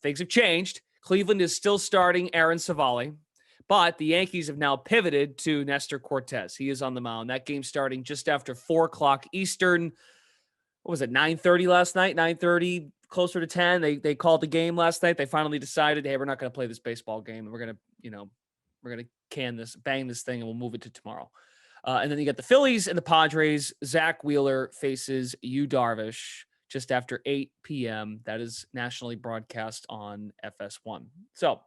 things have changed. Cleveland is still starting Aaron Savali, but the Yankees have now pivoted to Nestor Cortez. He is on the mound. That game starting just after 4:00 Eastern. What was it, 9:30 last night? 9:30, closer to 10. They called the game last night. They finally decided, hey, we're not going to play this baseball game. We're going to bang this thing, and we'll move it to tomorrow. And then you got the Phillies and the Padres. Zach Wheeler faces Yu Darvish just after 8 p.m. That is nationally broadcast on FS1. So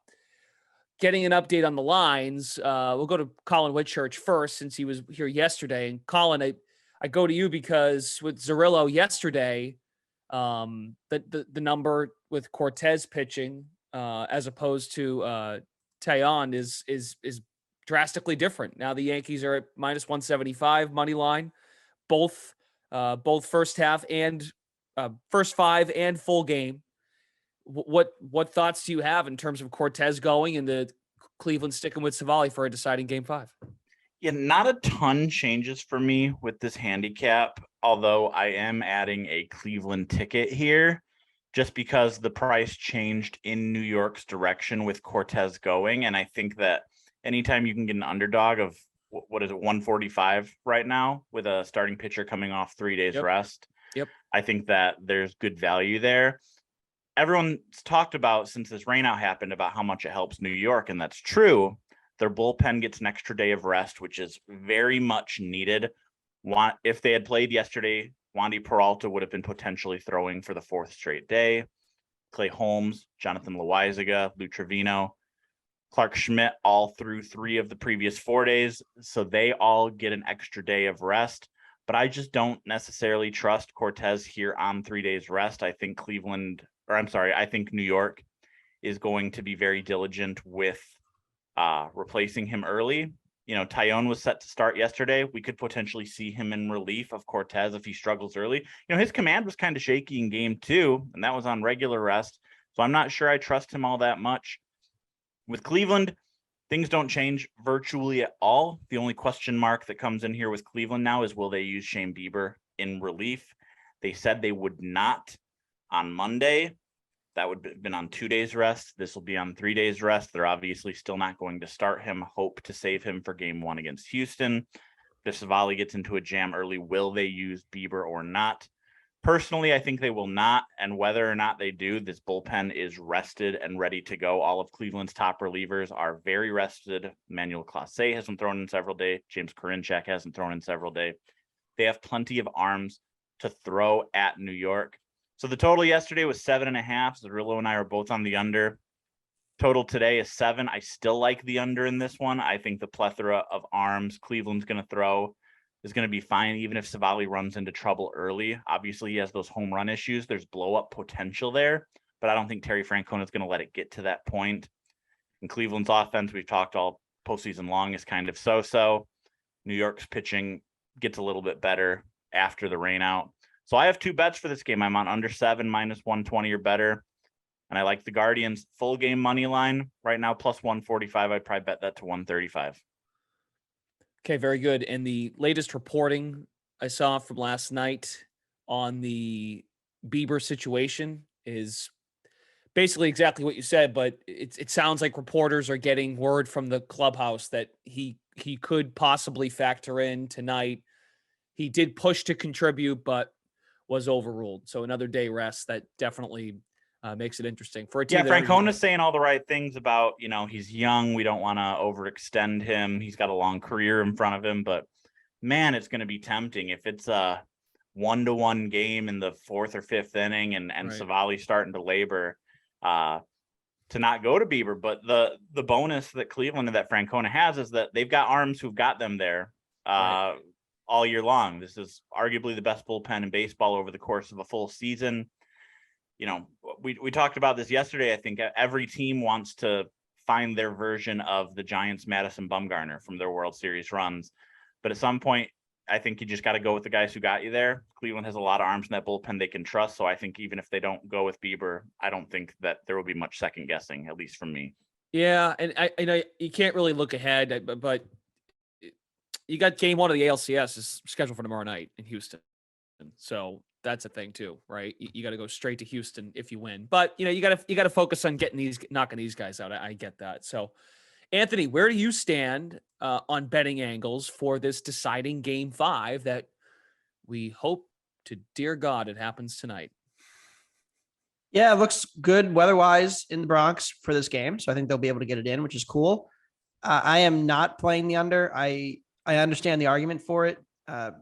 getting an update on the lines, we'll go to Colin Whitchurch first since he was here yesterday. And Colin, I go to you because with Zerillo yesterday, the number with Cortez pitching as opposed to Taillon is drastically different. Now the Yankees are at -175 money line, both first half and first five and full game. What thoughts do you have in terms of Cortez going and the Cleveland sticking with Savali for a deciding Game 5? Yeah, not a ton changes for me with this handicap, although I am adding a Cleveland ticket here just because the price changed in New York's direction with Cortez going. And I think that anytime you can get an underdog of, what is it, 145 right now with a starting pitcher coming off 3 days rest, I think that there's good value there. Everyone's talked about since this rainout happened about how much it helps New York, and that's true. Their bullpen gets an extra day of rest, which is very much needed. If they had played yesterday, Wandy Peralta would have been potentially throwing for the 4th straight day. Clay Holmes, Jonathan Loaizaga, Lou Trevino, Clark Schmidt, all through 3 of the previous 4 days. So they all get an extra day of rest. But I just don't necessarily trust Cortez here on 3 days rest. I think I think New York is going to be very diligent with replacing him early. Taillon was set to start yesterday. We could potentially see him in relief of Cortez if he struggles early. His command was kind of shaky in Game 2, and that was on regular rest. So I'm not sure I trust him all that much. With Cleveland, things don't change virtually at all. The only question mark that comes in here with Cleveland now is, will they use Shane Bieber in relief? They said they would not on Monday. That would have been on 2 days rest. This will be on 3 days rest. They're obviously still not going to start him. Hope to save him for Game 1 against Houston. If Savali gets into a jam early, will they use Bieber or not? Personally, I think they will not. And whether or not they do, this bullpen is rested and ready to go. All of Cleveland's top relievers are very rested. Manuel Clase hasn't thrown in several days. James Karinchak hasn't thrown in several days. They have plenty of arms to throw at New York. So the total yesterday was 7.5. Zerillo and I are both on the under. Total today is 7. I still like the under in this one. I think the plethora of arms Cleveland's going to throw is going to be fine, even if Savali runs into trouble early. Obviously, he has those home run issues. There's blow-up potential there, but I don't think Terry Francona is going to let it get to that point. And Cleveland's offense, we've talked all postseason long, is kind of so-so. New York's pitching gets a little bit better after the rainout. So I have 2 bets for this game. I'm on under 7, -120 or better. And I like the Guardians full game money line right now, +145. I'd probably bet that to 135. Okay, very good. And the latest reporting I saw from last night on the Bieber situation is basically exactly what you said, but it sounds like reporters are getting word from the clubhouse that he could possibly factor in tonight. He did push to contribute, but was overruled. So another day rest, that definitely makes it interesting for a team. Yeah, Francona's saying all the right things about, he's young. We don't want to overextend him. He's got a long career in front of him, but man, it's going to be tempting if it's a 1-1 game in the 4th or 5th inning and right. Savali starting to labor to not go to Bieber. But the bonus that Cleveland and that Francona has is that they've got arms who've got them there right. all year long. This is arguably the best bullpen in baseball over the course of a full season. We talked about this yesterday. I think every team wants to find their version of the Giants' Madison Bumgarner from their World Series runs. But at some point, I think you just got to go with the guys who got you there. Cleveland has a lot of arms in that bullpen they can trust. So I think even if they don't go with Bieber, I don't think that there will be much second guessing, at least from me. Yeah, and I know you can't really look ahead, but you got Game 1 of the ALCS is scheduled for tomorrow night in Houston. So that's a thing too, right? You got to go straight to Houston if you win, but you got to focus on knocking these guys out. I get that. So, Anthony, where do you stand on betting angles for this deciding Game 5 that we hope to dear God it happens tonight? Yeah, it looks good weather-wise in the Bronx for this game, so I think they'll be able to get it in, which is cool. I am not playing the under. I understand the argument for it.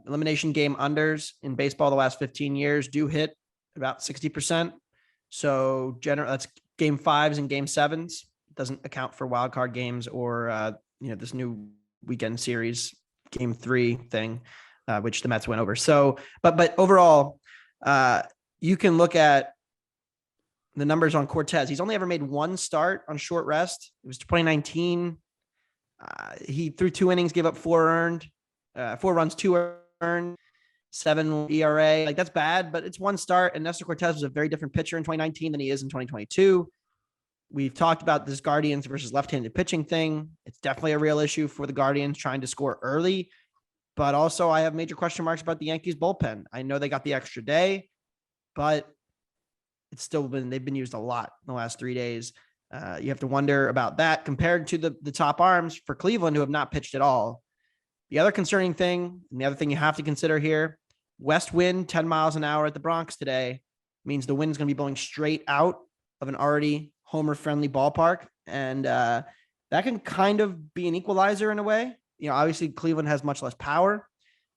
Elimination game unders in baseball the last 15 years do hit about 60%. So that's Game 5s and Game 7s. Doesn't account for wild card games or this new weekend series Game 3 thing, which the Mets went over. So, but overall, you can look at the numbers on Cortez. He's only ever made one start on short rest. It was 2019. He threw 2 innings, gave up 4 earned, 4 runs, 2 earned, 7 ERA. Like, that's bad, but it's one start. And Nestor Cortez was a very different pitcher in 2019 than he is in 2022. We've talked about this Guardians versus left-handed pitching thing. It's definitely a real issue for the Guardians trying to score early, but also I have major question marks about the Yankees bullpen. I know they got the extra day, but they've been used a lot in the last 3 days. You have to wonder about that compared to the top arms for Cleveland, who have not pitched at all. The other concerning thing, and the other thing you have to consider here, west wind 10 miles an hour at the Bronx today means the wind is going to be blowing straight out of an already homer-friendly ballpark. And that can kind of be an equalizer in a way. Obviously Cleveland has much less power,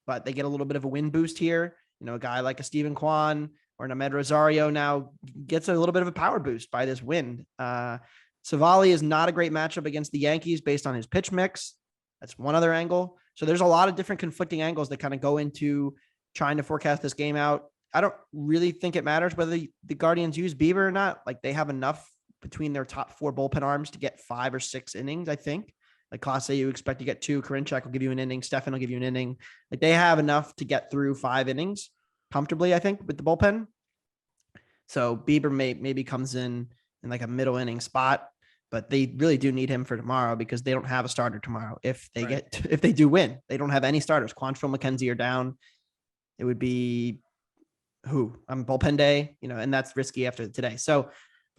but they get a little bit of a wind boost here. A guy like a Steven Kwan or an Ahmed Rosario now gets a little bit of a power boost by this wind. Savali is not a great matchup against the Yankees based on his pitch mix. That's one other angle. So there's a lot of different conflicting angles that kind of go into trying to forecast this game out. I don't really think it matters whether the Guardians use Bieber or not. Like, they have enough between their top 4 bullpen arms to get 5 or 6 innings, I think. Like Clase, you expect to get 2. Karinchak will give you an inning. Stefan will give you an inning. Like, they have enough to get through 5 innings comfortably, I think, with the bullpen. So Bieber maybe comes in like a middle inning spot, but they really do need him for tomorrow because they don't have a starter tomorrow. If they do win, they don't have any starters. Quantrill, McKenzie are down. It would be bullpen day, and that's risky after today. So of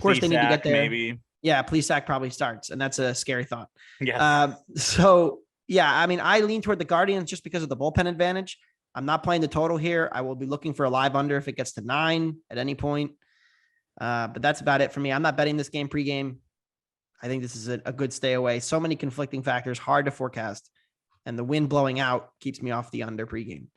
course they need to get there. Maybe. Yeah, Plesac probably starts, and that's a scary thought. Yeah. I lean toward the Guardians just because of the bullpen advantage. I'm not playing the total here. I will be looking for a live under if it gets to 9 at any point. But that's about it for me. I'm not betting this game pregame. I think this is a good stay away. So many conflicting factors, hard to forecast. And the wind blowing out keeps me off the under pregame.